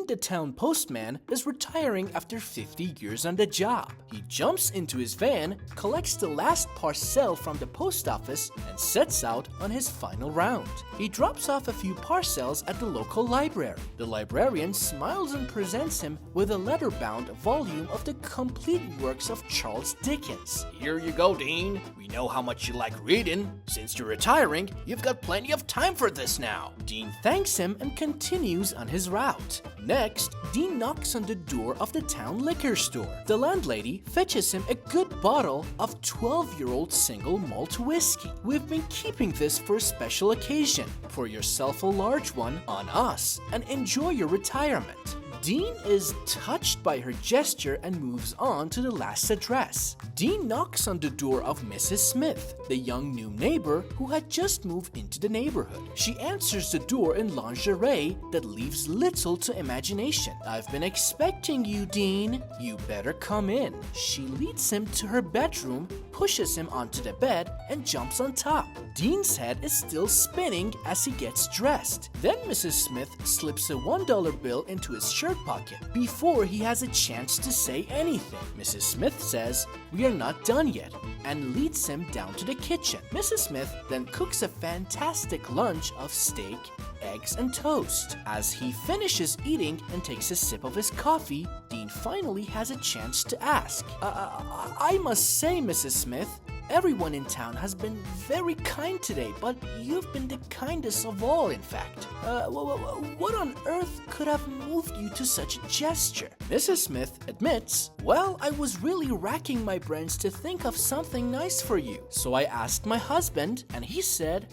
Dean the town postman is retiring after 50 years on the job. He jumps into his van, collects the last parcel from the post office, and sets out on his final round. He drops off a few parcels at the local library. The librarian smiles and presents him with a leather-bound volume of the complete works of Charles Dickens. "Here you go, Dean. We know how much you like reading. Since you're retiring, you've got plenty of time for this now." Dean thanks him and continues on his route. Next, Dean knocks on the door of the town liquor store. The landlady fetches him a good bottle of 12-year-old single malt whiskey. "We've been keeping this for a special occasion. Pour yourself a large one on us and enjoy your retirement." Dean is touched by her gesture and moves on to the last address. Dean knocks on the door of Mrs. Smith, the young new neighbor who had just moved into the neighborhood. She answers the door in lingerie that leaves little to imagination. "I've been expecting you, Dean. You better come in." She leads him to her bedroom, pushes him onto the bed, and jumps on top. Dean's head is still spinning as he gets dressed. Then Mrs. Smith slips a $1 bill into his shirt pocket before he has a chance to say anything. Mrs. Smith says, "We are not done yet," and leads him down to the kitchen. Mrs. Smith then cooks a fantastic lunch of steak, eggs, and toast. As he finishes eating and takes a sip of his coffee, Dean finally has a chance to ask, I must say, Mrs. Smith, everyone in town has been very kind today, but you've been the kindest of all, in fact. What on earth could have moved you to such a gesture?" Mrs. Smith admits, "Well, I was really racking my brains to think of something nice for you. So I asked my husband, and he said,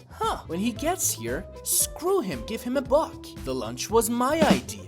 when he gets here, screw him, give him a buck. The lunch was my idea."